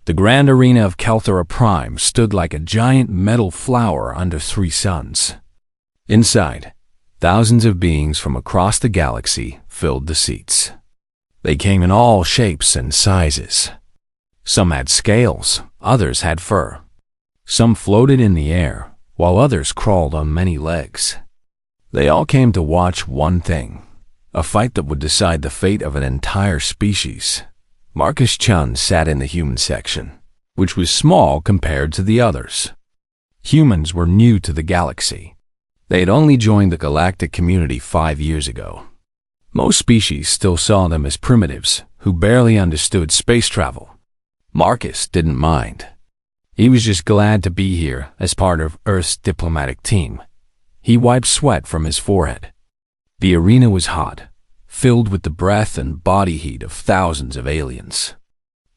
The grand arena of Kelthera Prime stood like a giant metal flower under three suns. Inside, thousands of beings from across the galaxy filled the seats. They came in all shapes and sizes. Some had scales, others had fur. Some floated in the air, while others crawled on many legs. They all came to watch one thing, a fight that would decide the fate of an entire species. Marcus Chun sat in the human section, which was small compared to the others. Humans were new to the galaxy. They had only joined the galactic community 5 years ago. Most species still saw them as primitives who barely understood space travel. Marcus didn't mind. He was just glad to be here as part of Earth's diplomatic team. He wiped sweat from his forehead. The arena was hot, filled with the breath and body heat of thousands of aliens.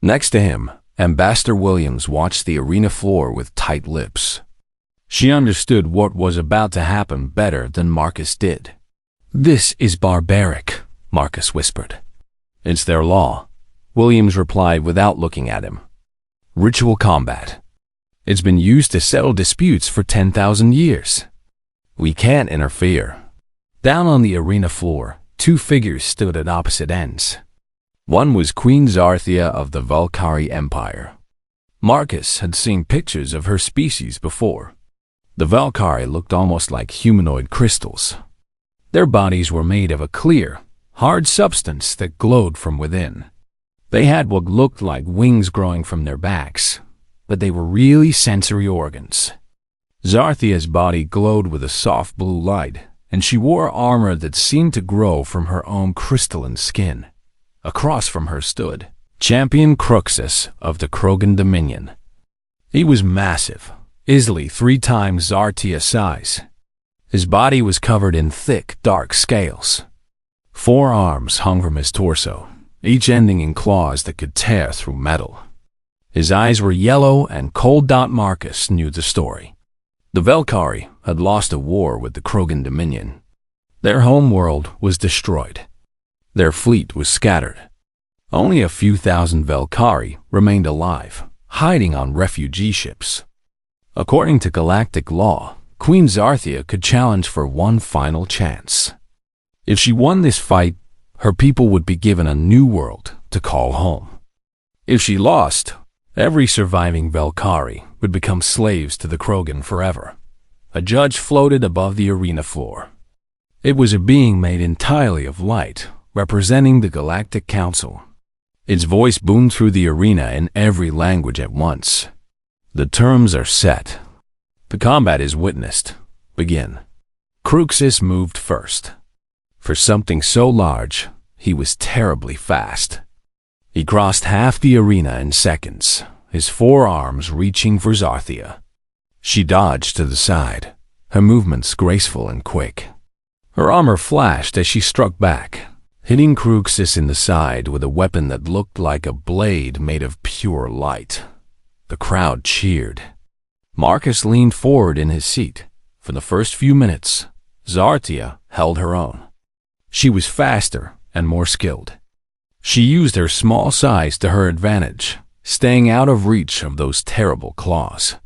Next to him, Ambassador Williams watched the arena floor with tight lips. She understood what was about to happen better than Marcus did. "This is barbaric," Marcus whispered. "It's their law," Williams replied without looking at him. "Ritual combat. It's been used to settle disputes for 10,000 years. We can't interfere." Down on the arena floor, two figures stood at opposite ends. One was Queen Zarthia of the Valkyrie Empire. Marcus had seen pictures of her species before. The Valkyrie looked almost like humanoid crystals. Their bodies were made of a clear, hard substance that glowed from within. They had what looked like wings growing from their backs, but they were really sensory organs. Zarthia's body glowed with a soft blue light, and she wore armor that seemed to grow from her own crystalline skin. Across from her stood Champion Cruxus of the Krogan Dominion. He was massive, easily 3 times Zartia's size. His body was covered in thick, dark scales. 4 arms hung from his torso, each ending in claws that could tear through metal. His eyes were yellow and cold. Marcus knew the story. The Valkyrie had lost a war with the Krogan Dominion. Their home world was destroyed. Their fleet was scattered. Only a few thousand Valkyrie remained alive, hiding on refugee ships. According to galactic law, Queen Zarthia could challenge for one final chance. If she won this fight, her people would be given a new world to call home. If she lost, every surviving Valkyrie would become slaves to the Krogan forever. A judge floated above the arena floor. It was a being made entirely of light, representing the Galactic Council. Its voice boomed through the arena in every language at once. "The terms are set. The combat is witnessed. Begin." Cruxus moved first. For something so large, he was terribly fast. He crossed half the arena in seconds, his 4 arms reaching for Zarthia. She dodged to the side, her movements graceful and quick. Her armor flashed as she struck back, hitting Cruxus in the side with a weapon that looked like a blade made of pure light. The crowd cheered. Marcus leaned forward in his seat. For the first few minutes, Zarthia held her own. She was faster and more skilled. She used her small size to her advantage, staying out of reach of those terrible claws.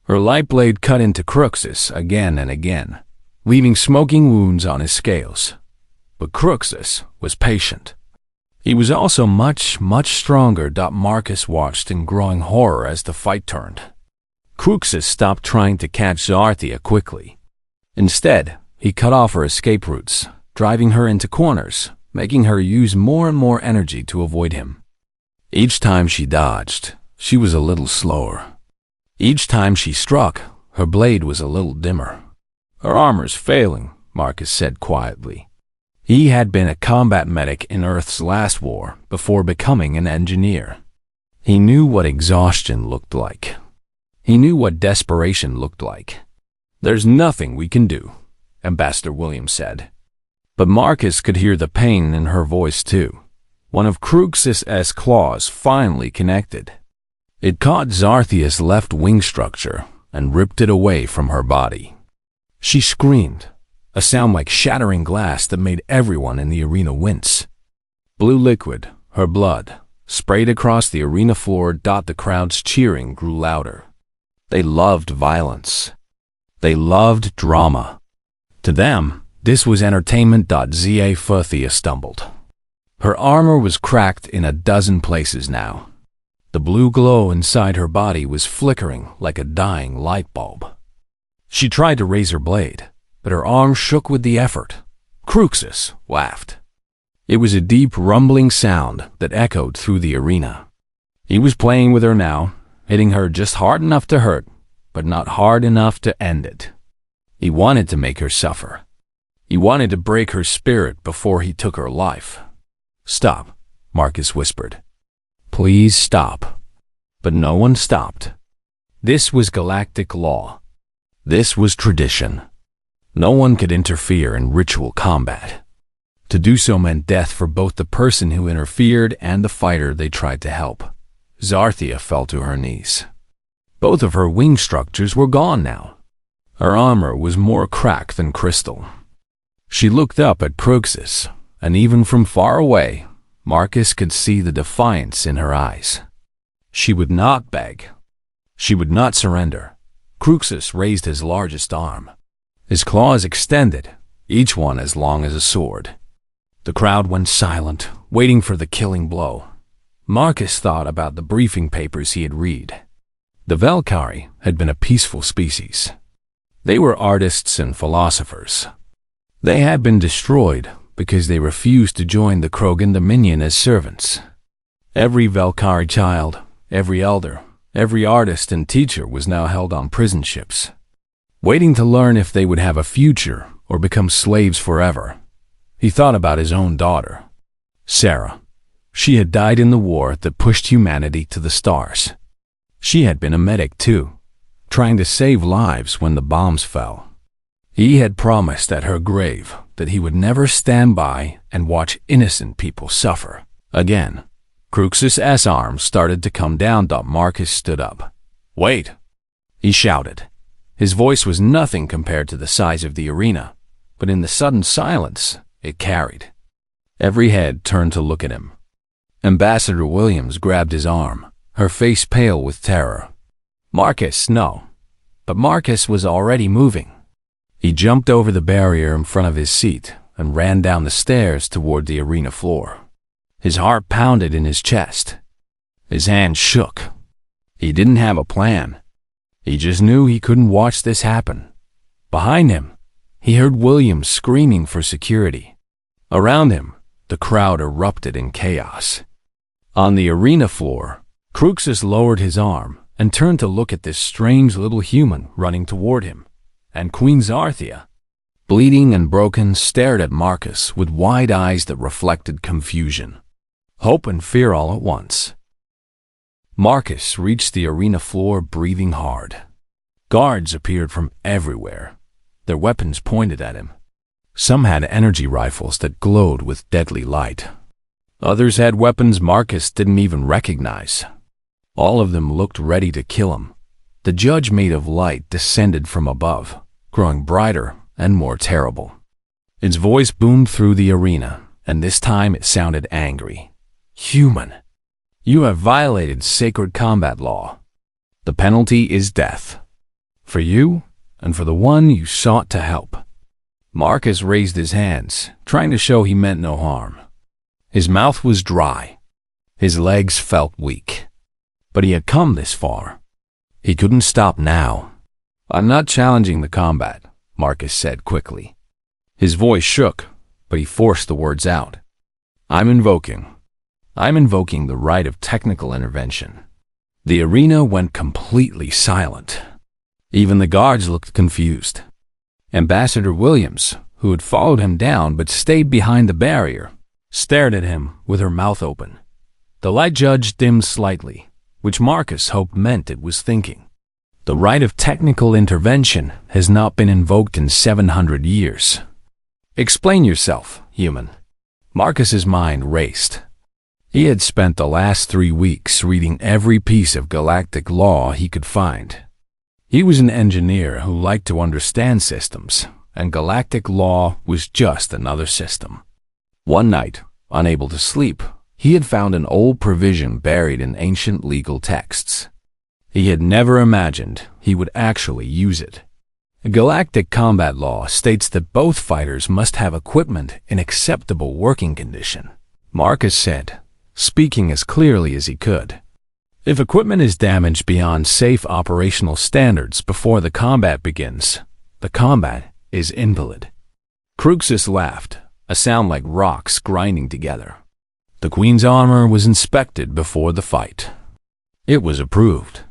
Her light blade cut into Cruxus again and again, leaving smoking wounds on his scales. But Cruxus was patient. He was also much stronger. Marcus watched in growing horror as the fight turned. Cruxus stopped trying to catch Zarthia quickly. Instead, he cut off her escape routes, driving her into corners, making her use more and more energy to avoid him. Each time she dodged, she was a little slower. Each time she struck, her blade was a little dimmer. "Her armor's failing," Marcus said quietly. He had been a combat medic in Earth's last war before becoming an engineer. He knew what exhaustion looked like. He knew what desperation looked like. "There's nothing we can do," Ambassador Williams said. But Marcus could hear the pain in her voice too. One of Cruxus's claws finally connected. It caught Zarthia's left wing structure and ripped it away from her body. She screamed, a sound like shattering glass that made everyone in the arena wince. Blue liquid, her blood, sprayed across the arena floor. The crowd's cheering grew louder. They loved violence. They loved drama. To them, this was entertainment. Sci-Fi stumbled. Her armor was cracked in a dozen places now. The blue glow inside her body was flickering like a dying light bulb. She tried to raise her blade, but her arm shook with the effort. Cruxus laughed. It was a deep, rumbling sound that echoed through the arena. He was playing with her now, hitting her just hard enough to hurt, but not hard enough to end it. He wanted to make her suffer. He wanted to break her spirit before he took her life. "Stop," Marcus whispered. "Please stop." But no one stopped. This was galactic law. This was tradition. No one could interfere in ritual combat. To do so meant death for both the person who interfered and the fighter they tried to help. Zarthia fell to her knees. Both of her wing structures were gone now. Her armor was more cracked than crystal. She looked up at Cruxus, and even from far away, Marcus could see the defiance in her eyes. She would not beg. She would not surrender. Cruxus raised his largest arm. His claws extended, each one as long as a sword. The crowd went silent, waiting for the killing blow. Marcus thought about the briefing papers he had read. The Valkyrie had been a peaceful species. They were artists and philosophers. They had been destroyed because they refused to join the Krogan Dominion as servants. Every Valkyrie child, every elder, every artist and teacher was now held on prison ships, waiting to learn if they would have a future or become slaves forever. He thought about his own daughter, Sarah. She had died in the war that pushed humanity to the stars. She had been a medic too, trying to save lives when the bombs fell. He had promised at her grave that he would never stand by and watch innocent people suffer again. Cruxus' arms started to come down. Marcus stood up. "Wait," he shouted. His voice was nothing compared to the size of the arena, but in the sudden silence, it carried. Every head turned to look at him. Ambassador Williams grabbed his arm, her face pale with terror. "Marcus, no." But Marcus was already moving. He jumped over the barrier in front of his seat and ran down the stairs toward the arena floor. His heart pounded in his chest. His hands shook. He didn't have a plan. He just knew he couldn't watch this happen. Behind him, he heard Williams screaming for security. Around him, the crowd erupted in chaos. On the arena floor, Cruxus lowered his arm and turned to look at this strange little human running toward him, and Queen Zarthia, bleeding and broken, stared at Marcus with wide eyes that reflected confusion, hope and fear all at once. Marcus reached the arena floor breathing hard. Guards appeared from everywhere, their weapons pointed at him. Some had energy rifles that glowed with deadly light. Others had weapons Marcus didn't even recognize. All of them looked ready to kill him. The judge made of light descended from above, growing brighter and more terrible. Its voice boomed through the arena, and this time it sounded angry. "Human, you have violated sacred combat law. The penalty is death. For you, and for the one you sought to help." Marcus raised his hands, trying to show he meant no harm. His mouth was dry. His legs felt weak. But he had come this far. He couldn't stop now. "I'm not challenging the combat," Marcus said quickly. His voice shook, but he forced the words out. I'm invoking the right of technical intervention." The arena went completely silent. Even the guards looked confused. Ambassador Williams, who had followed him down but stayed behind the barrier, stared at him with her mouth open. The light judge dimmed slightly, which Marcus hoped meant it was thinking. The right of technical intervention has not been invoked in 700 years. "Explain yourself, human." Marcus's mind raced. He had spent the last 3 weeks reading every piece of galactic law he could find. He was an engineer who liked to understand systems, and galactic law was just another system. One night, unable to sleep, He had found an old provision buried in ancient legal texts. He had never imagined he would actually use it. A galactic combat law states that both fighters must have equipment in acceptable working condition, Marcus said, speaking as clearly as he could. If equipment is damaged beyond safe operational standards before the combat begins, the combat is invalid. Cruxus laughed, a sound like rocks grinding together. The Queen's armor was inspected before the fight. It was approved.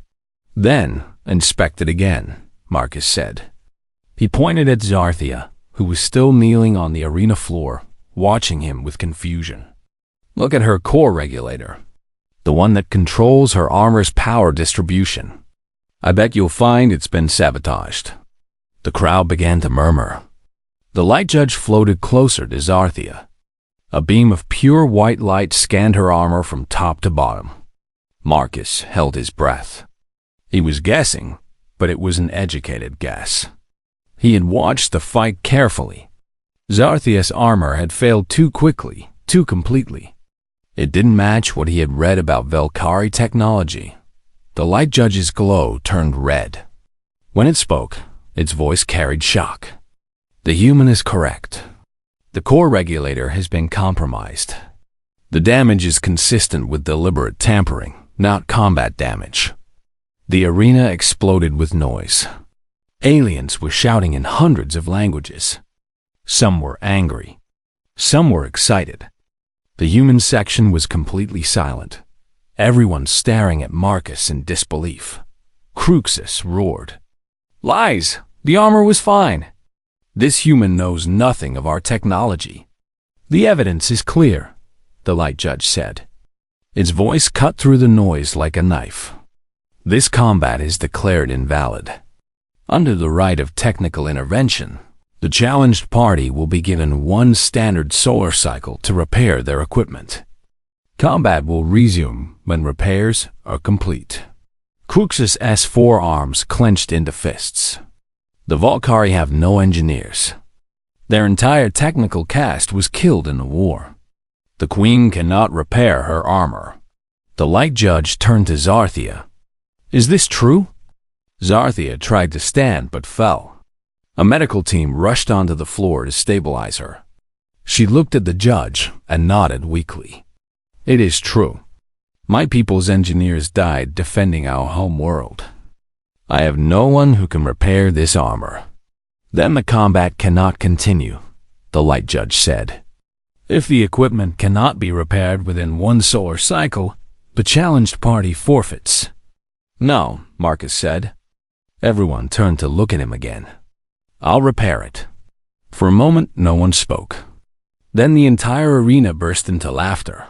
Then inspected again, Marcus said. He pointed at Zarthia, who was still kneeling on the arena floor, watching him with confusion. Look at her core regulator, the one that controls her armor's power distribution. I bet you'll find it's been sabotaged. The crowd began to murmur. The light judge floated closer to Zarthia. A beam of pure white light scanned her armor from top to bottom. Marcus held his breath. He was guessing, but it was an educated guess. He had watched the fight carefully. Zarthia's armor had failed too quickly, too completely. It didn't match what he had read about Velkari technology. The light judge's glow turned red. When it spoke, its voice carried shock. The human is correct. The core regulator has been compromised. The damage is consistent with deliberate tampering, not combat damage. The arena exploded with noise. Aliens were shouting in hundreds of languages. Some were angry. Some were excited. The human section was completely silent, everyone staring at Marcus in disbelief. Cruxus roared. Lies! The armor was fine. This human knows nothing of our technology. The evidence is clear, the light judge said. Its voice cut through the noise like a knife. This combat is declared invalid. Under the right of technical intervention, the challenged party will be given one standard solar cycle to repair their equipment. Combat will resume when repairs are complete. Cruxus' forearms clenched into fists. The Valkyrie have no engineers. Their entire technical cast was killed in the war. The Queen cannot repair her armor. The light judge turned to Zarthia. Is this true? Zarthia tried to stand but fell. A medical team rushed onto the floor to stabilize her. She looked at the judge and nodded weakly. It is true. My people's engineers died defending our home world. I have no one who can repair this armor. Then the combat cannot continue, the light judge said. If the equipment cannot be repaired within one solar cycle, the challenged party forfeits. No, Marcus said. Everyone turned to look at him again. I'll repair it. For a moment, no one spoke. Then the entire arena burst into laughter.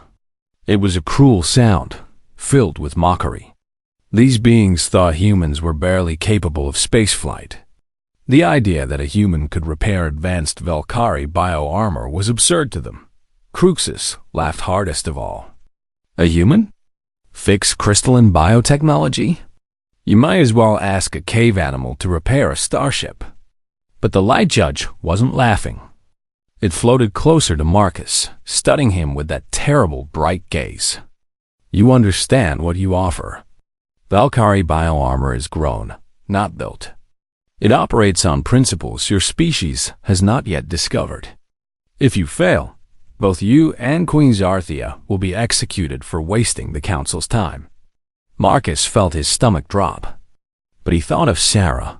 It was a cruel sound, filled with mockery. These beings thought humans were barely capable of spaceflight. The idea that a human could repair advanced Velkari bio-armor was absurd to them. Cruxus laughed hardest of all. A human? Fix crystalline biotechnology? You might as well ask a cave animal to repair a starship. But the light judge wasn't laughing. It floated closer to Marcus, studying him with that terrible bright gaze. You understand what you offer. Velkari bio-armor is grown, not built. It operates on principles your species has not yet discovered. If you fail, both you and Queen Zarthia will be executed for wasting the Council's time. Marcus felt his stomach drop. But he thought of Sarah.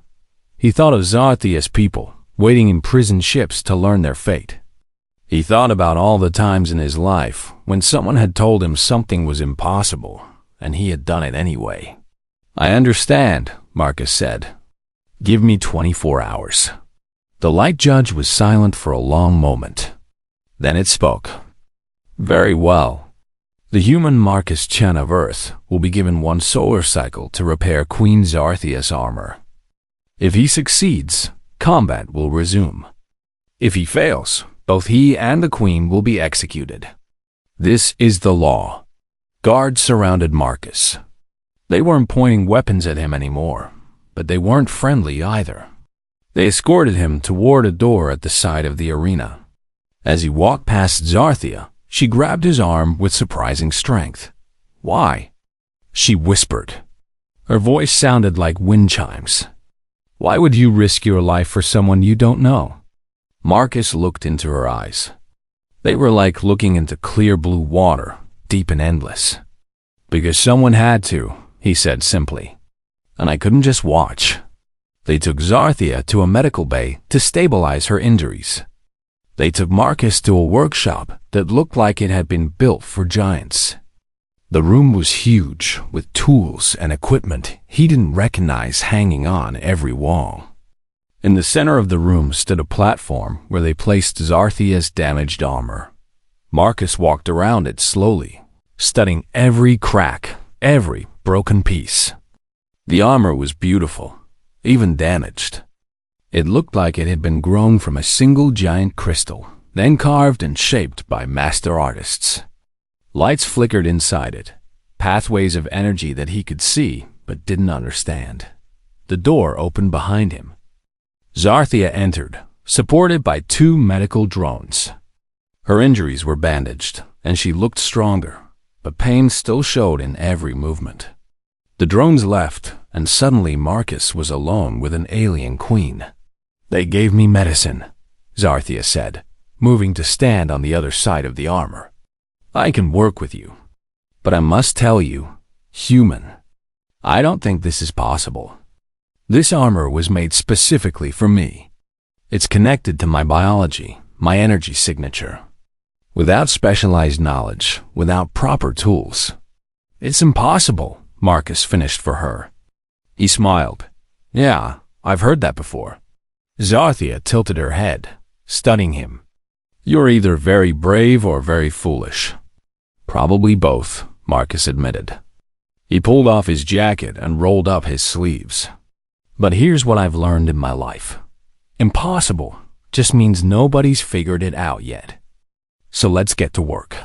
He thought of Zarthia's people, waiting in prison ships to learn their fate. He thought about all the times in his life when someone had told him something was impossible, and he had done it anyway. I understand, Marcus said. Give me 24 hours. The light judge was silent for a long moment. Then it spoke. Very well. The human Marcus Chen of Earth will be given one solar cycle to repair Queen Zarthia's armor. If he succeeds, combat will resume. If he fails, both he and the Queen will be executed. This is the law. Guards surrounded Marcus. They weren't pointing weapons at him anymore, but they weren't friendly either. They escorted him toward a door at the side of the arena. As he walked past Zarthia, She grabbed his arm with surprising strength. "Why?" she whispered. Her voice sounded like wind chimes. "Why would you risk your life for someone you don't know?" Marcus looked into her eyes. They were like looking into clear blue water, deep and endless. "Because someone had to," he said simply. "And I couldn't just watch." They took Zarthia to a medical bay to stabilize her injuries. They took Marcus to a workshop that looked like it had been built for giants. The room was huge, with tools and equipment he didn't recognize hanging on every wall. In the center of the room stood a platform where they placed Zarthia's damaged armor. Marcus walked around it slowly, studying every crack, every broken piece. The armor was beautiful, even damaged. It looked like it had been grown from a single giant crystal, then carved and shaped by master artists. Lights flickered inside it, pathways of energy that he could see but didn't understand. The door opened behind him. Zarthia entered, supported by 2 medical drones. Her injuries were bandaged, and she looked stronger, but pain still showed in every movement. The drones left, and suddenly Marcus was alone with an alien queen. "They gave me medicine," Zarthia said, moving to stand on the other side of the armor. "I can work with you. But I must tell you, human, I don't think this is possible. This armor was made specifically for me. It's connected to my biology, my energy signature. Without specialized knowledge, without proper tools, it's impossible," Marcus finished for her. He smiled. "Yeah, I've heard that before." Zarthia tilted her head, studying him. "You're either very brave or very foolish." "Probably both," Marcus admitted. He pulled off his jacket and rolled up his sleeves. "But here's what I've learned in my life. Impossible just means nobody's figured it out yet. So let's get to work."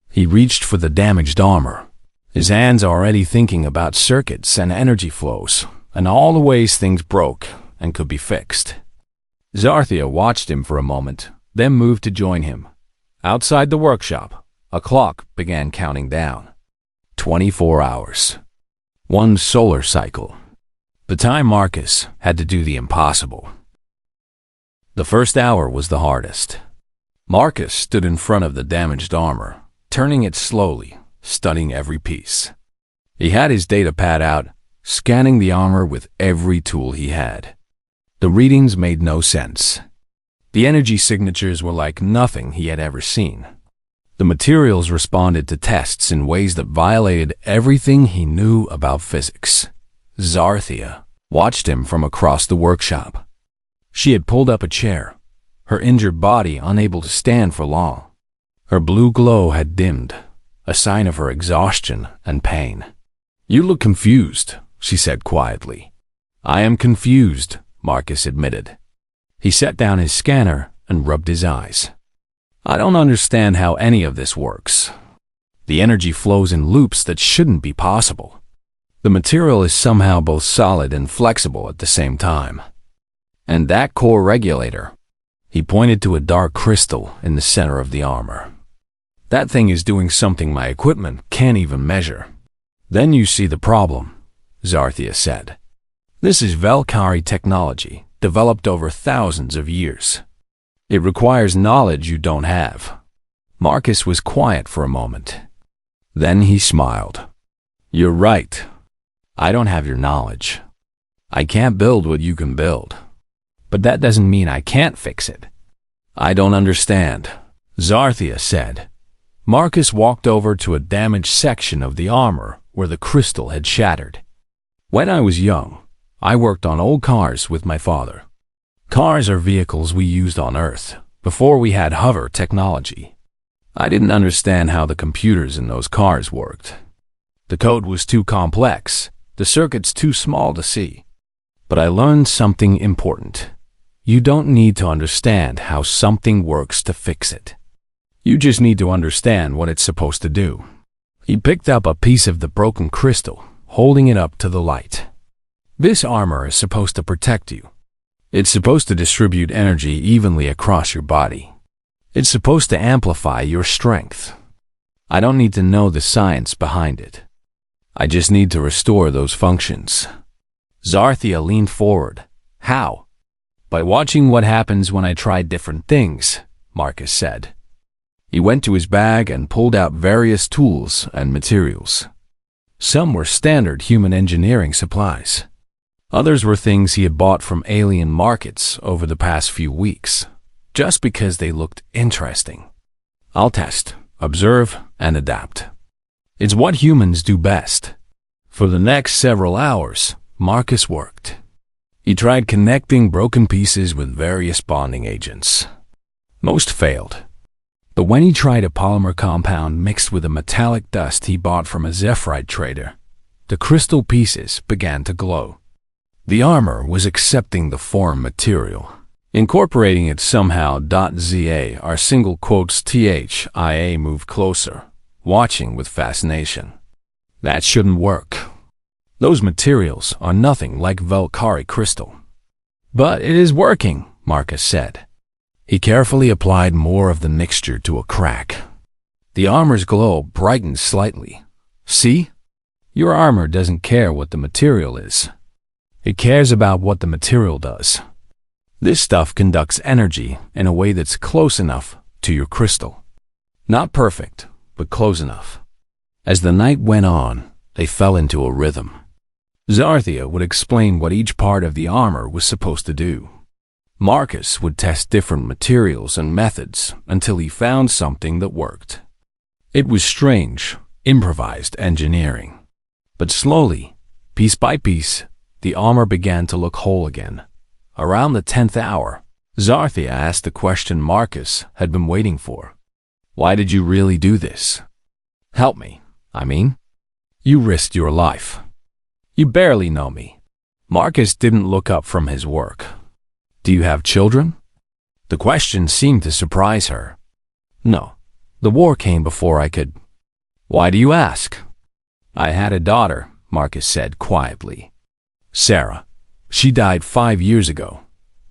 He reached for the damaged armor, his hands already thinking about circuits and energy flows, and all the ways things broke and could be fixed. Zarthia watched him for a moment, then moved to join him. Outside the workshop, a clock began counting down. 24 hours. 1 solar cycle. The time Marcus had to do the impossible. The first hour was the hardest. Marcus stood in front of the damaged armor, turning it slowly, studying every piece. He had his data pad out, scanning the armor with every tool he had. The readings made no sense. The energy signatures were like nothing he had ever seen. The materials responded to tests in ways that violated everything he knew about physics. Zarthia watched him from across the workshop. She had pulled up a chair, her injured body unable to stand for long. Her blue glow had dimmed, a sign of her exhaustion and pain. "You look confused," she said quietly. "I am confused," Marcus admitted. He set down his scanner and rubbed his eyes. "I don't understand how any of this works. The energy flows in loops that shouldn't be possible. The material is somehow both solid and flexible at the same time. And that core regulator," he pointed to a dark crystal in the center of the armor. "That thing is doing something my equipment can't even measure." "Then you see the problem," Zarthia said. "This is Velkari technology, developed over thousands of years. It requires knowledge you don't have." Marcus was quiet for a moment. Then he smiled. "You're right. I don't have your knowledge. I can't build what you can build. But that doesn't mean I can't fix it." "I don't understand," Zarthia said. Marcus walked over to a damaged section of the armor where the crystal had shattered. "When I was young, I worked on old cars with my father. Cars are vehicles we used on Earth, before we had hover technology. I didn't understand how the computers in those cars worked. The code was too complex, the circuits too small to see. But I learned something important. You don't need to understand how something works to fix it. You just need to understand what it's supposed to do." He picked up a piece of the broken crystal, holding it up to the light. "This armor is supposed to protect you. It's supposed to distribute energy evenly across your body. It's supposed to amplify your strength. I don't need to know the science behind it. I just need to restore those functions. Zarthia leaned forward. How? By watching what happens when I try different things, Marcus said. He went to his bag and pulled out various tools and materials. Some were standard human engineering supplies. Others were things he had bought from alien markets over the past few weeks, just because they looked interesting. I'll test, observe, and adapt. It's what humans do best. For the next several hours, Marcus worked. He tried connecting broken pieces with various bonding agents. Most failed. But when he tried a polymer compound mixed with a metallic dust he bought from a Zephyrite trader, the crystal pieces began to glow. The armor was accepting the foreign material, incorporating it somehow. ZA, our single quotes THIA moved closer, watching with fascination. That shouldn't work. Those materials are nothing like Valkyrie crystal. But it is working, Marcus said. He carefully applied more of the mixture to a crack. The armor's glow brightened slightly. See? Your armor doesn't care what the material is. It cares about what the material does. This stuff conducts energy in a way that's close enough to your crystal. Not perfect, but close enough. As the night went on, they fell into a rhythm. Zarthia would explain what each part of the armor was supposed to do. Marcus would test different materials and methods until he found something that worked. It was strange, improvised engineering. But slowly, piece by piece, the armor began to look whole again. Around the 10th hour, Zarthia asked the question Marcus had been waiting for. Why did you really do this? Help me, I mean. You risked your life. You barely know me. Marcus didn't look up from his work. Do you have children? The question seemed to surprise her. No, the war came before I could. Why do you ask? I had a daughter, Marcus said quietly. Sarah. She died 5 years ago,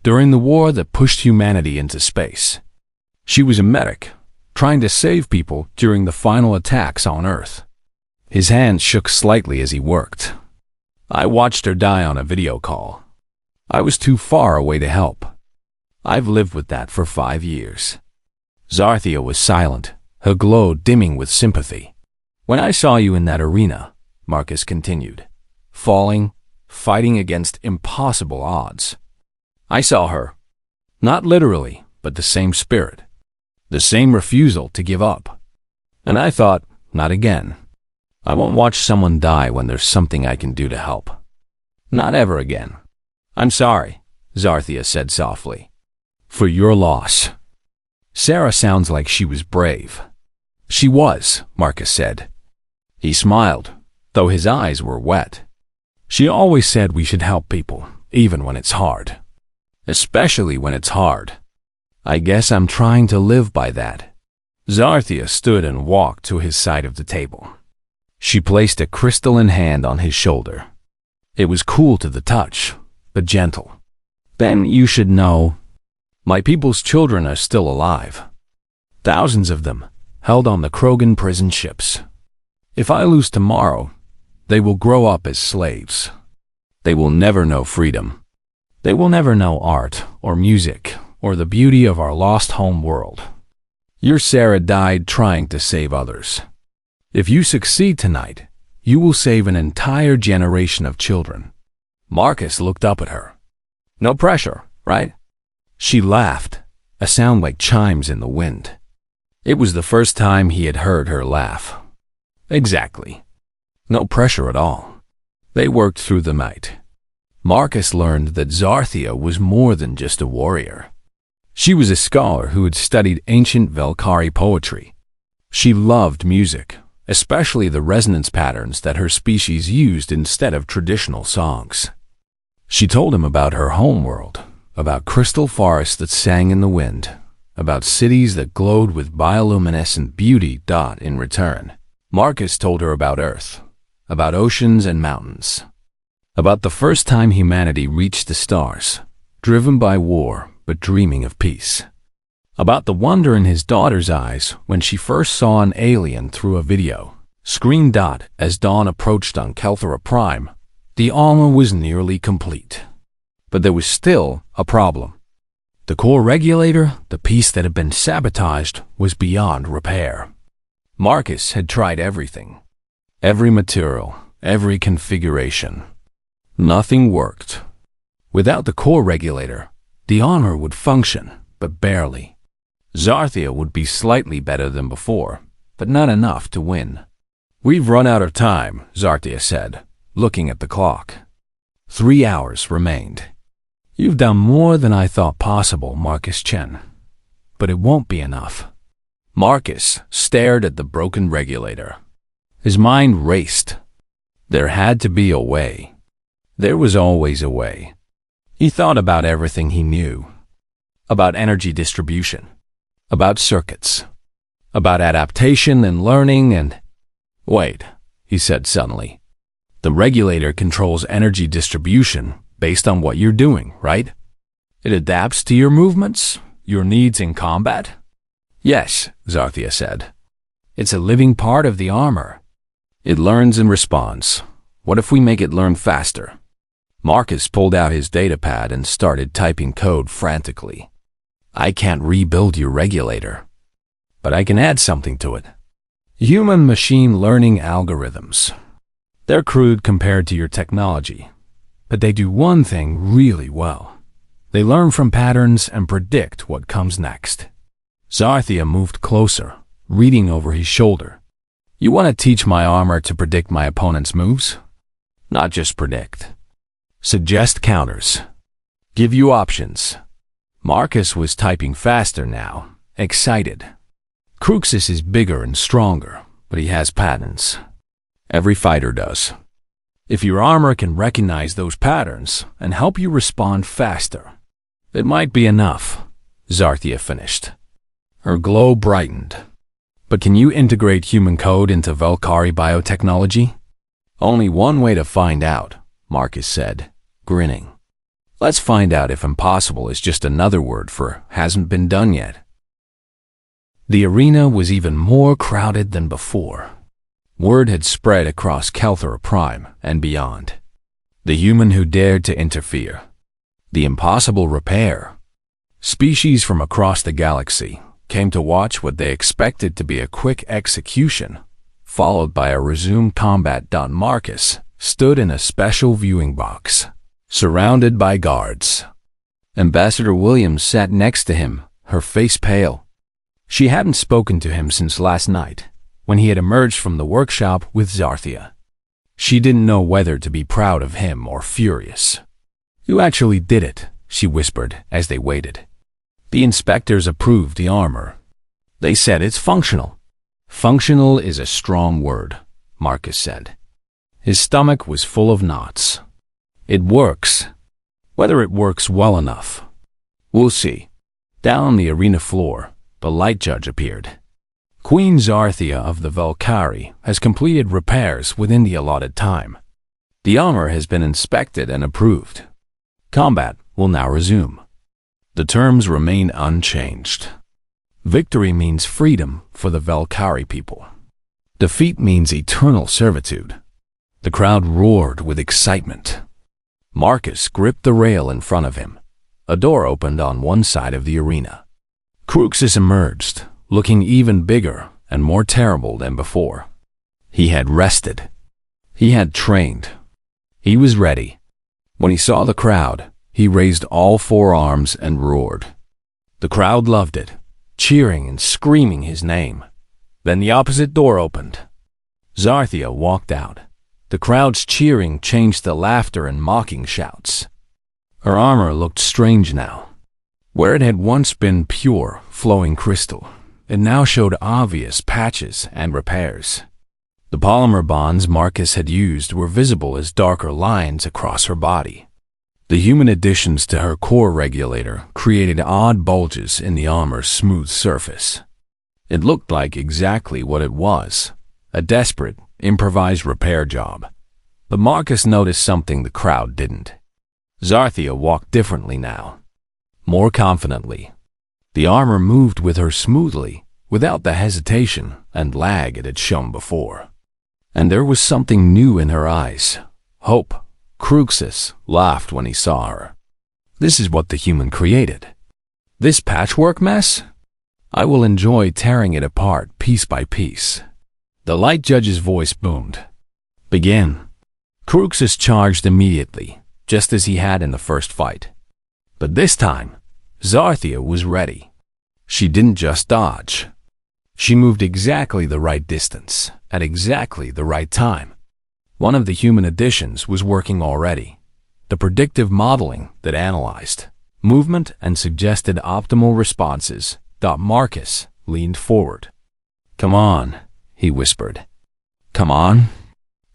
during the war that pushed humanity into space. She was a medic, trying to save people during the final attacks on Earth. His hand shook slightly as he worked. I watched her die on a video call. I was too far away to help. I've lived with that for 5 years. Zarthia was silent, her glow dimming with sympathy. When I saw you in that arena, Marcus continued, falling, fighting against impossible odds, I saw her. Not literally, but the same spirit. The same refusal to give up. And I thought, not again. I won't watch someone die when there's something I can do to help. Not ever again. I'm sorry, Zarthia said softly. For your loss. Sarah sounds like she was brave. She was, Marcus said. He smiled, though his eyes were wet. She always said we should help people, even when it's hard. Especially when it's hard. I guess I'm trying to live by that. Zarthia stood and walked to his side of the table. She placed a crystalline hand on his shoulder. It was cool to the touch, but gentle. Then you should know, my people's children are still alive. Thousands of them, held on the Krogan prison ships. If I lose tomorrow, they will grow up as slaves. They will never know freedom. They will never know art or music or the beauty of our lost home world. Your Sarah died trying to save others. If you succeed tonight, you will save an entire generation of children. Marcus looked up at her. No pressure, right? She laughed, a sound like chimes in the wind. It was the first time he had heard her laugh. Exactly. No pressure at all. They worked through the night. Marcus learned that Zarthia was more than just a warrior. She was a scholar who had studied ancient Valkyrie poetry. She loved music, especially the resonance patterns that her species used instead of traditional songs. She told him about her homeworld, about crystal forests that sang in the wind, about cities that glowed with bioluminescent beauty. In return, Marcus told her about Earth, about oceans and mountains, about the first time humanity reached the stars, driven by war but dreaming of peace. about the wonder in his daughter's eyes when she first saw an alien through a video screen. As dawn approached on Kelthera Prime, the armor was nearly complete. But there was still a problem. The core regulator, the piece that had been sabotaged, was beyond repair. Marcus had tried everything. Every material, every configuration. Nothing worked. Without the core regulator, the armor would function, but barely. Zarthia would be slightly better than before, but not enough to win. "We've run out of time," Zarthia said, looking at the clock. 3 hours remained. "You've done more than I thought possible, Marcus Chen. But it won't be enough." Marcus stared at the broken regulator. His mind raced. There had to be a way. There was always a way. He thought about everything he knew. About energy distribution. About circuits. About adaptation and learning and... "Wait," he said suddenly. "The regulator controls energy distribution based on what you're doing, right? It adapts to your movements, your needs in combat?" "Yes," Zarthia said. "It's a living part of the armor. It learns and responds. What if we make it learn faster?" Marcus pulled out his datapad and started typing code frantically. "I can't rebuild your regulator, but I can add something to it. Human-machine learning algorithms. They're crude compared to your technology, but they do one thing really well. They learn from patterns and predict what comes next." Zarthia moved closer, reading over his shoulder. "You want to teach my armor to predict my opponent's moves? Not just predict. Suggest counters. Give you options." Marcus was typing faster now, excited. "Cruxis is bigger and stronger, but he has patterns. Every fighter does. If your armor can recognize those patterns and help you respond faster, it might be enough," Zarthia finished. Her glow brightened. "But can you integrate human code into Velkari biotechnology?" "Only one way to find out," Marcus said, grinning. "Let's find out if impossible is just another word for hasn't been done yet." The arena was even more crowded than before. Word had spread across Kelthera Prime and beyond. The human who dared to interfere. The impossible repair. Species from across the galaxy came to watch what they expected to be a quick execution, followed by a resumed combat. Marcus stood in a special viewing box, surrounded by guards. Ambassador Williams sat next to him, her face pale. She hadn't spoken to him since last night, when he had emerged from the workshop with Zarthia. She didn't know whether to be proud of him or furious. "You actually did it," she whispered as they waited. "The inspectors approved the armor. They said it's functional." "Functional is a strong word," Marcus said. His stomach was full of knots. "It works. Whether it works well enough, we'll see." Down on the arena floor, the light judge appeared. "Queen Zarthia of the Velkari has completed repairs within the allotted time. The armor has been inspected and approved. Combat will now resume. The terms remain unchanged. Victory means freedom for the Velkari people. Defeat means eternal servitude." The crowd roared with excitement. Marcus gripped the rail in front of him. A door opened on one side of the arena. Cruxis emerged, looking even bigger and more terrible than before. He had rested. He had trained. He was ready. When he saw the crowd, he raised all 4 arms and roared. The crowd loved it, cheering and screaming his name. Then the opposite door opened. Zarthia walked out. The crowd's cheering changed to laughter and mocking shouts. Her armor looked strange now. Where it had once been pure, flowing crystal, it now showed obvious patches and repairs. The polymer bonds Marcus had used were visible as darker lines across her body. The human additions to her core regulator created odd bulges in the armor's smooth surface. It looked like exactly what it was, a desperate, improvised repair job. But Marcus noticed something the crowd didn't. Zarthia walked differently now. More confidently. The armor moved with her smoothly, without the hesitation and lag it had shown before. And there was something new in her eyes. Hope. Cruxus laughed when he saw her. This is what the human created. This patchwork mess? I will enjoy tearing it apart piece by piece. The light judge's voice boomed. Begin. Cruxus charged immediately, just as he had in the first fight. But this time, Zarthia was ready. She didn't just dodge. She moved exactly the right distance, at exactly the right time. One of the human additions was working already. The predictive modeling that analyzed movement and suggested optimal responses. Marcus leaned forward. Come on, he whispered. Come on.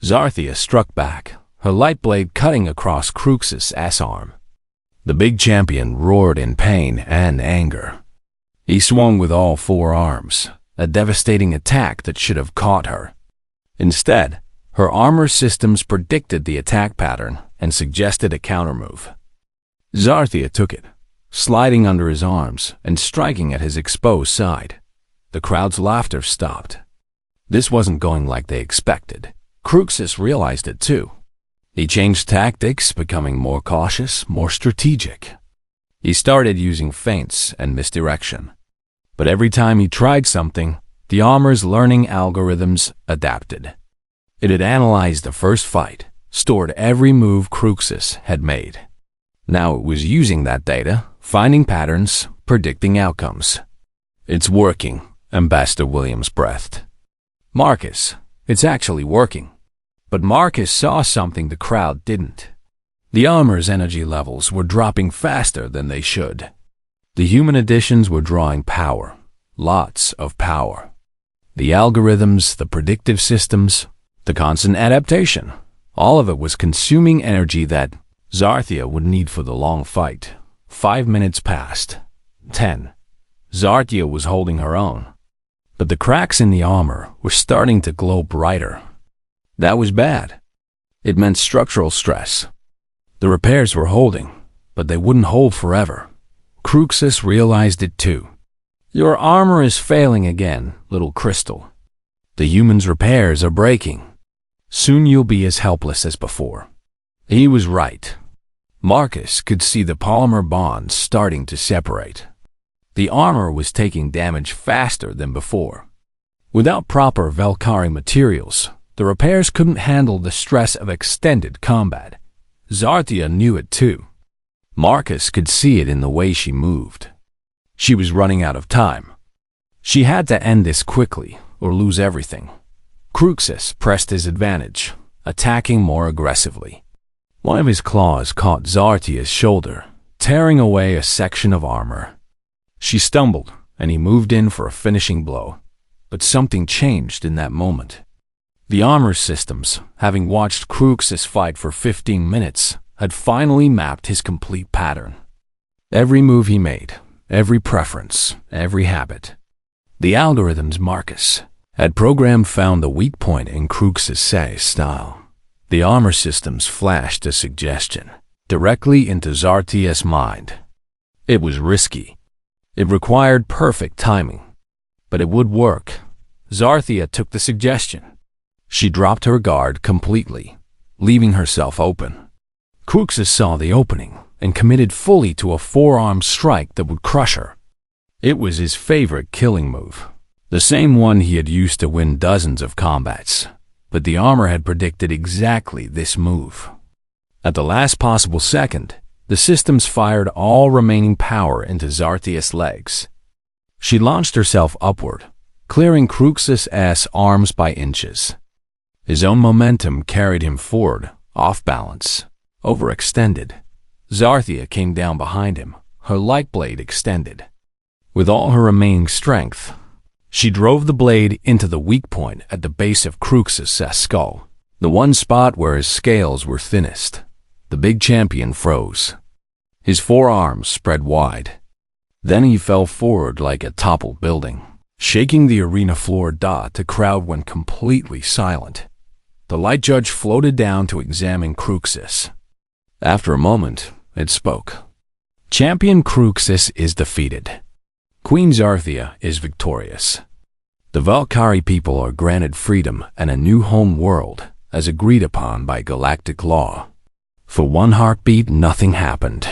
Zarthia struck back, her light blade cutting across Cruxus' S-arm. The big champion roared in pain and anger. He swung with all four arms, a devastating attack that should have caught her. Instead, her armor systems predicted the attack pattern and suggested a countermove. Zarthia took it, sliding under his arms and striking at his exposed side. The crowd's laughter stopped. This wasn't going like they expected. Cruxus realized it too. He changed tactics, becoming more cautious, more strategic. He started using feints and misdirection. But every time he tried something, the armor's learning algorithms adapted. It had analyzed the first fight, stored every move Cruxus had made. Now it was using that data, finding patterns, predicting outcomes. It's working, Ambassador Williams breathed. Marcus, it's actually working. But Marcus saw something the crowd didn't. The armor's energy levels were dropping faster than they should. The human additions were drawing power, lots of power. The algorithms, the predictive systems, the constant adaptation, all of it was consuming energy that Zarthia would need for the long fight. 5 minutes passed. 10. Zarthia was holding her own. But the cracks in the armor were starting to glow brighter. That was bad. It meant structural stress. The repairs were holding, but they wouldn't hold forever. Cruxus realized it too. Your armor is failing again, little crystal. The human's repairs are breaking. Soon you'll be as helpless as before. He was right. Marcus could see the polymer bonds starting to separate. The armor was taking damage faster than before. Without proper Valkyrie materials, the repairs couldn't handle the stress of extended combat. Zarthia knew it too. Marcus could see it in the way she moved. She was running out of time. She had to end this quickly or lose everything. Cruxus pressed his advantage, attacking more aggressively. One of his claws caught Zartia's shoulder, tearing away a section of armor. She stumbled, and he moved in for a finishing blow. But something changed in that moment. The armor systems, having watched Cruxus fight for 15 minutes, had finally mapped his complete pattern. Every move he made, every preference, every habit. The algorithms Marcus had programmed found the weak point in Cruxus' style. The armor systems flashed a suggestion directly into Zartia's mind. It was risky. It required perfect timing. But it would work. Zarthia took the suggestion. She dropped her guard completely, leaving herself open. Cruxus saw the opening and committed fully to a forearm strike that would crush her. It was his favorite killing move, the same one he had used to win dozens of combats. But the armor had predicted exactly this move. At the last possible second, the systems fired all remaining power into Zartia's legs. She launched herself upward, clearing Cruxus' arms by inches. His own momentum carried him forward, off balance, overextended. Zarthia came down behind him, her light blade extended. With all her remaining strength, she drove the blade into the weak point at the base of Cruxus' skull, the one spot where his scales were thinnest. The big champion froze. His forearms spread wide. Then he fell forward like a toppled building, shaking the arena floor. The crowd went completely silent. The light judge floated down to examine Cruxus. After a moment, it spoke. Champion Cruxus is defeated. Queen Zarthia is victorious. The Valkyrie people are granted freedom and a new home world, as agreed upon by galactic law. For one heartbeat, nothing happened.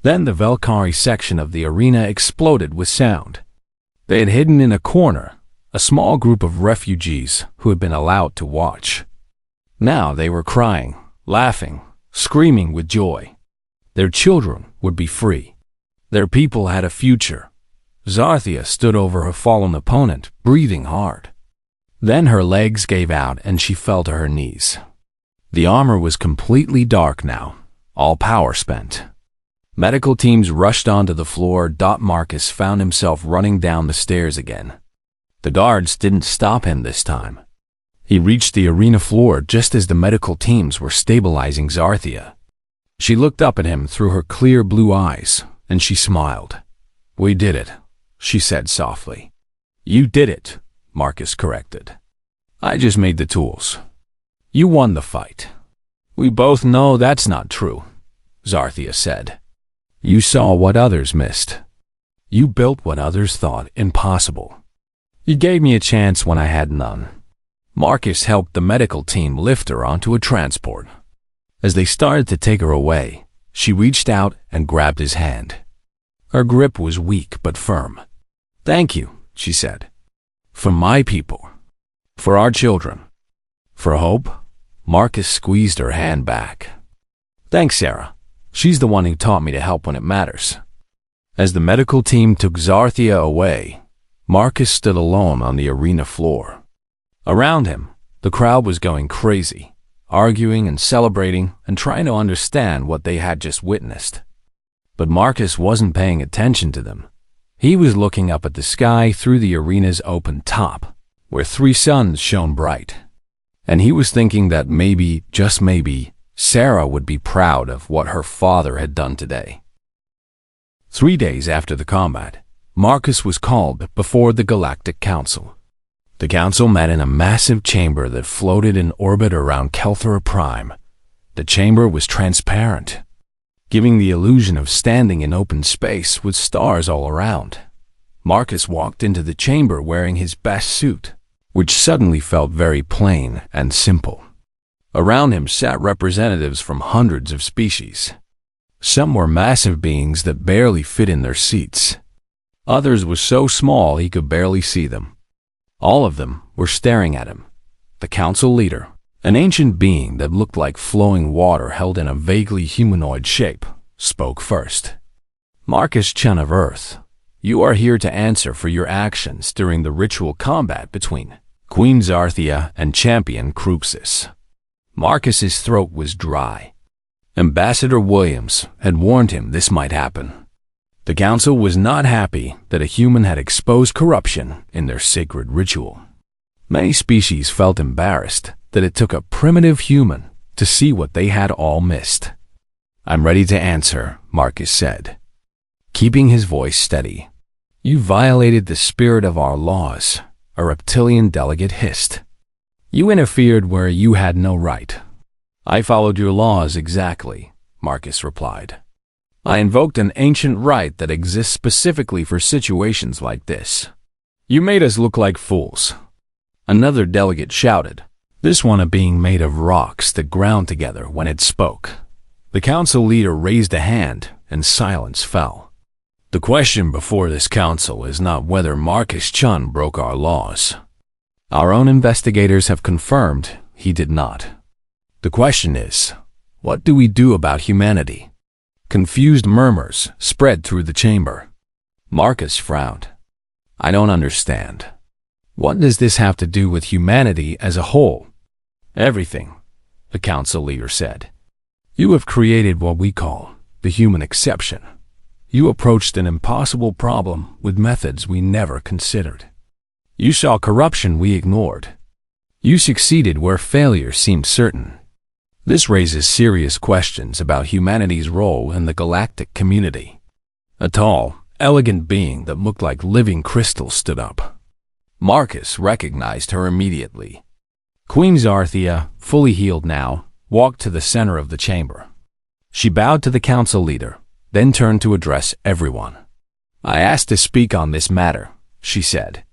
Then the Valkyrie section of the arena exploded with sound. They had hidden in a corner, a small group of refugees who had been allowed to watch. Now they were crying, laughing, screaming with joy. Their children would be free. Their people had a future. Zarthia stood over her fallen opponent, breathing hard. Then her legs gave out and she fell to her knees. The armor was completely dark now, all power spent. Medical teams rushed onto the floor. Marcus found himself running down the stairs again. The guards didn't stop him this time. He reached the arena floor just as the medical teams were stabilizing Zarthia. She looked up at him through her clear blue eyes, and she smiled. "We did it," she said softly. "You did it," Marcus corrected. "I just made the tools. You won the fight." "We both know that's not true," Zarthia said. "You saw what others missed. You built what others thought impossible. You gave me a chance when I had none." Marcus helped the medical team lift her onto a transport. As they started to take her away, she reached out and grabbed his hand. Her grip was weak but firm. "Thank you," she said. "For my people. For our children. For hope." Marcus squeezed her hand back. "Thanks, Sarah. She's the one who taught me to help when it matters." As the medical team took Zarthia away, Marcus stood alone on the arena floor. Around him, the crowd was going crazy, arguing and celebrating and trying to understand what they had just witnessed. But Marcus wasn't paying attention to them. He was looking up at the sky through the arena's open top, where 3 suns shone bright. And he was thinking that maybe, just maybe, Sarah would be proud of what her father had done today. 3 days after the combat, Marcus was called before the Galactic Council. The council met in a massive chamber that floated in orbit around Kelthera Prime. The chamber was transparent, giving the illusion of standing in open space with stars all around. Marcus walked into the chamber wearing his best suit, which suddenly felt very plain and simple. Around him sat representatives from hundreds of species. Some were massive beings that barely fit in their seats. Others were so small he could barely see them. All of them were staring at him. The council leader, an ancient being that looked like flowing water held in a vaguely humanoid shape, spoke first. "Marcus Chun of Earth, you are here to answer for your actions during the ritual combat between Queen Zarthia and Champion Cruxis." Marcus's throat was dry. Ambassador Williams had warned him this might happen. The council was not happy that a human had exposed corruption in their sacred ritual. Many species felt embarrassed that it took a primitive human to see what they had all missed. "I'm ready to answer," Marcus said, keeping his voice steady. "You violated the spirit of our laws," a reptilian delegate hissed. "You interfered where you had no right." "I followed your laws exactly," Marcus replied. "I invoked an ancient right that exists specifically for situations like this." "You made us look like fools," another delegate shouted, this one a being made of rocks that ground together when it spoke. The council leader raised a hand and silence fell. "The question before this council is not whether Marcus Chun broke our laws. Our own investigators have confirmed he did not. The question is, what do we do about humanity?" Confused murmurs spread through the chamber. Marcus frowned. "I don't understand. What does this have to do with humanity as a whole?" "Everything," the council leader said. "You have created what we call the human exception. You approached an impossible problem with methods we never considered. You saw corruption we ignored. You succeeded where failure seemed certain. This raises serious questions about humanity's role in the galactic community." A tall, elegant being that looked like living crystal stood up. Marcus recognized her immediately. Queen Zarthia, fully healed now, walked to the center of the chamber. She bowed to the council leader, then turned to address everyone. "I asked to speak on this matter," she said.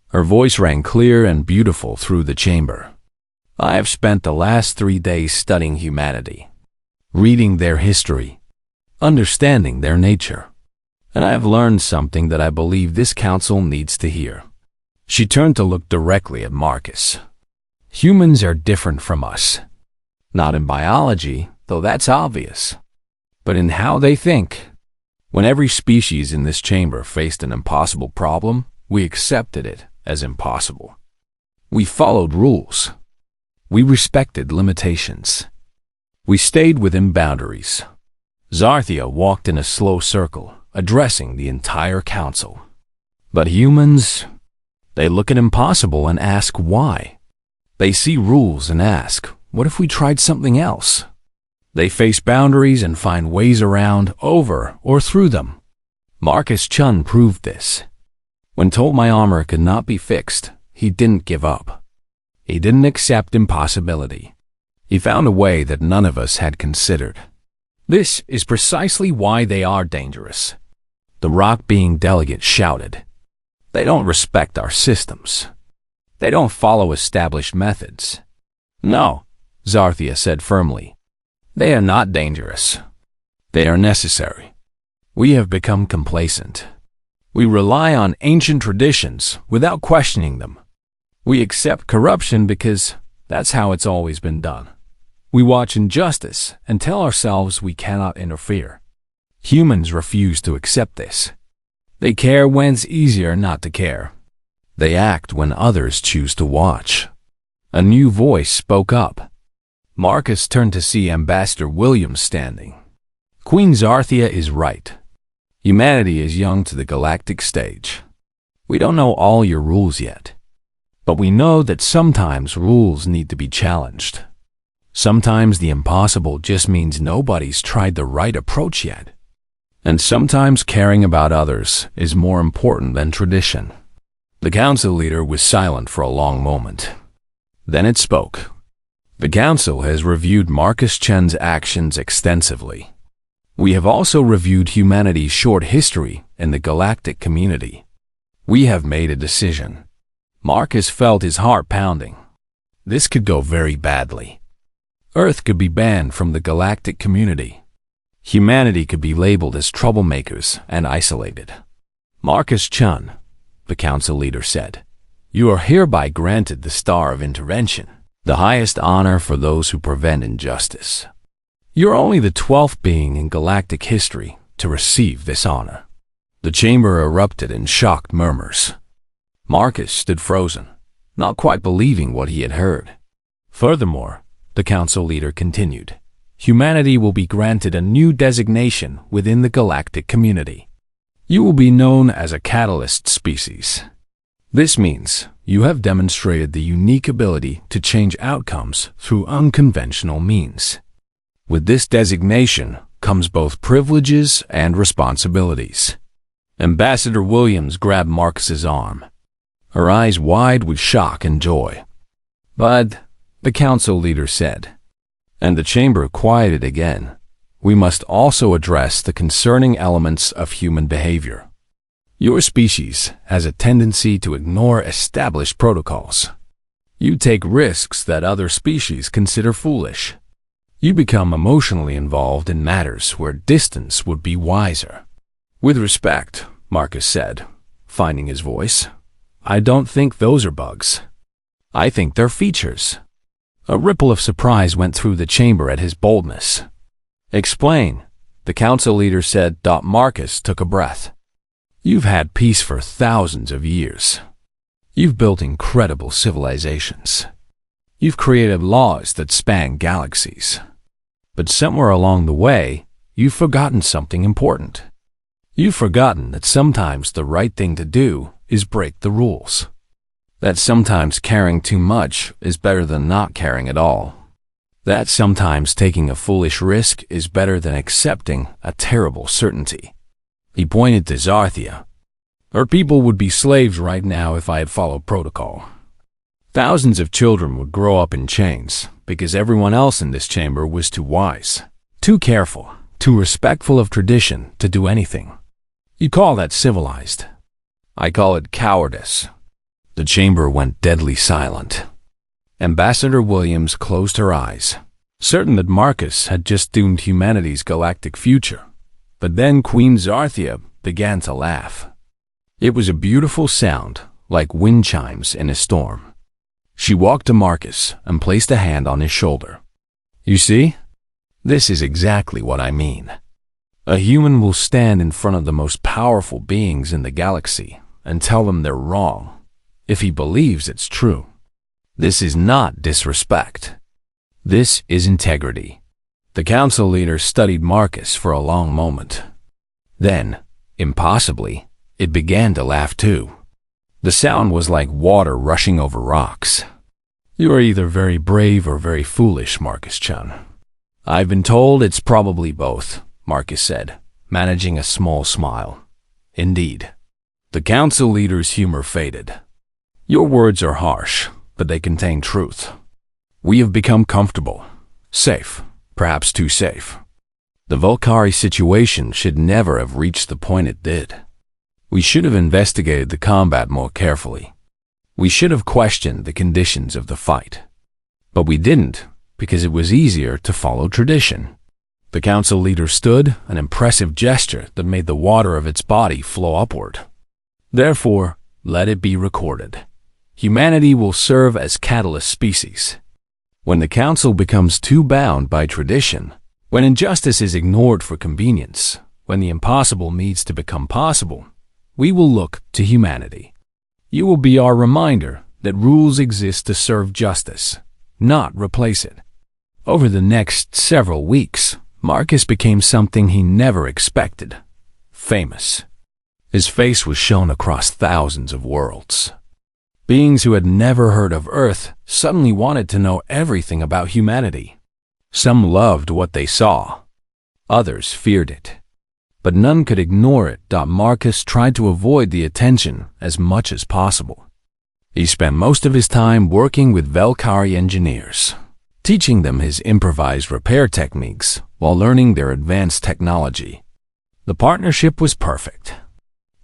Her voice rang clear and beautiful through the chamber. "I have spent the last 3 days studying humanity, reading their history, understanding their nature, and I have learned something that I believe this council needs to hear." She turned to look directly at Marcus. "Humans are different from us. Not in biology, though that's obvious, but in how they think. When every species in this chamber faced an impossible problem, we accepted it as impossible. We followed rules. We respected limitations. We stayed within boundaries." Zarthia walked in a slow circle, addressing the entire council. "But humans, they look at impossible and ask why. They see rules and ask, what if we tried something else? They face boundaries and find ways around, over, or through them. Marcus Chun proved this. When told my armor could not be fixed, he didn't give up. He didn't accept impossibility. He found a way that none of us had considered. This is precisely why they are dangerous." The rock-being delegate shouted. "They don't respect our systems. They don't follow established methods." "No," Zarthia said firmly. "They are not dangerous. They are necessary. We have become complacent. We rely on ancient traditions without questioning them. We accept corruption because that's how it's always been done. We watch injustice and tell ourselves we cannot interfere. Humans refuse to accept this. They care when it's easier not to care. They act when others choose to watch." A new voice spoke up. Marcus turned to see Ambassador Williams standing. "Queen Zarthia is right. Humanity is young to the galactic stage. We don't know all your rules yet, but we know that sometimes rules need to be challenged. Sometimes the impossible just means nobody's tried the right approach yet. And sometimes caring about others is more important than tradition." The council leader was silent for a long moment. Then it spoke. "The council has reviewed Marcus Chen's actions extensively. We have also reviewed humanity's short history in the galactic community. We have made a decision." Marcus felt his heart pounding. This could go very badly. Earth could be banned from the galactic community. Humanity could be labeled as troublemakers and isolated. "Marcus Chun," the council leader said, "you are hereby granted the Star of Intervention, the highest honor for those who prevent injustice. You're only the 12th being in galactic history to receive this honor." The chamber erupted in shocked murmurs. Marcus stood frozen, not quite believing what he had heard. "Furthermore," the council leader continued, "humanity will be granted a new designation within the galactic community. You will be known as a catalyst species. This means you have demonstrated the unique ability to change outcomes through unconventional means. With this designation comes both privileges and responsibilities." Ambassador Williams grabbed Marcus's arm, her eyes wide with shock and joy. "But," the council leader said, and the chamber quieted again, "we must also address the concerning elements of human behavior. Your species has a tendency to ignore established protocols. You take risks that other species consider foolish. You become emotionally involved in matters where distance would be wiser." "With respect," Marcus said, finding his voice, "I don't think those are bugs. I think they're features." A ripple of surprise went through the chamber at his boldness. "Explain," the council leader said. Marcus took a breath. "You've had peace for thousands of years. You've built incredible civilizations. You've created laws that span galaxies. But somewhere along the way, you've forgotten something important. You've forgotten that sometimes the right thing to do is break the rules. That sometimes caring too much is better than not caring at all. That sometimes taking a foolish risk is better than accepting a terrible certainty." He pointed to Zarthia. "Her people would be slaves right now if I had followed protocol. Thousands of children would grow up in chains because everyone else in this chamber was too wise, too careful, too respectful of tradition to do anything. You call that civilized. I call it cowardice. The chamber went deadly silent. Ambassador Williams closed her eyes, certain that Marcus had just doomed humanity's galactic future. But then Queen Zarthia began to laugh. It was a beautiful sound, like wind chimes in a storm. She walked to Marcus and placed a hand on his shoulder. You see? This is exactly what I mean. A human will stand in front of the most powerful beings in the galaxy and tell them they're wrong, if he believes it's true. This is not disrespect. This is integrity. The council leader studied Marcus for a long moment. Then, impossibly, it began to laugh too. The sound was like water rushing over rocks. You are either very brave or very foolish, Marcus-chan. I've been told it's probably both, Marcus said, managing a small smile. Indeed. The council leader's humor faded. Your words are harsh, but they contain truth. We have become comfortable, safe, perhaps too safe. The Volcari situation should never have reached the point it did. We should have investigated the combat more carefully. We should have questioned the conditions of the fight. But we didn't, because it was easier to follow tradition. The council leader stood, an impressive gesture that made the water of its body flow upward. Therefore, let it be recorded. Humanity will serve as catalyst species. When the council becomes too bound by tradition, when injustice is ignored for convenience, when the impossible needs to become possible, we will look to humanity. You will be our reminder that rules exist to serve justice, not replace it. Over the next several weeks, Marcus became something he never expected. Famous. His face was shown across thousands of worlds. Beings who had never heard of Earth suddenly wanted to know everything about humanity. Some loved what they saw. Others feared it. But none could ignore it. Marcus tried to avoid the attention as much as possible. He spent most of his time working with Volcari engineers, teaching them his improvised repair techniques while learning their advanced technology. The partnership was perfect.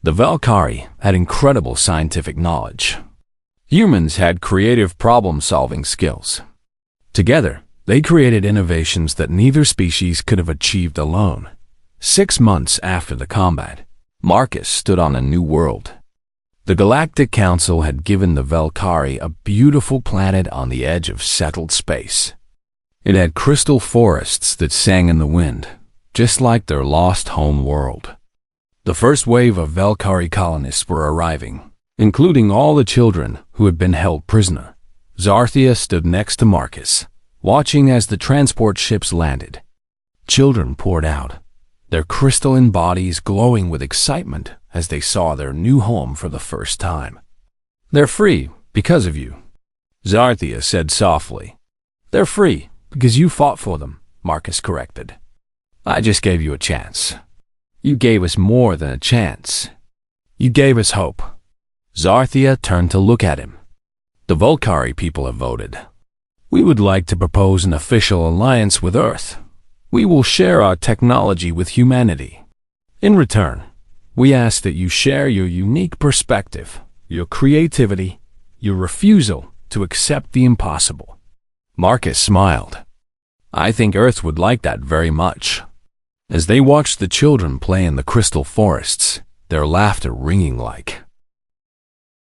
The Volcari had incredible scientific knowledge. Humans had creative problem-solving skills. Together, they created innovations that neither species could have achieved alone. 6 months after the combat, Marcus stood on a new world. The Galactic Council had given the Volcari a beautiful planet on the edge of settled space. It had crystal forests that sang in the wind, just like their lost home world. The first wave of Volcari colonists were arriving, including all the children who had been held prisoner. Zarthia stood next to Marcus, watching as the transport ships landed. Children poured out, their crystalline bodies glowing with excitement as they saw their new home for the first time. They're free because of you, Zarthia said softly. They're free because you fought for them, Marcus corrected. I just gave you a chance. You gave us more than a chance. You gave us hope. Zarthia turned to look at him. The Volcari people have voted. We would like to propose an official alliance with Earth. We will share our technology with humanity. In return, we ask that you share your unique perspective, your creativity, your refusal to accept the impossible. Marcus smiled. I think Earth would like that very much. As they watched the children play in the crystal forests, their laughter ringing like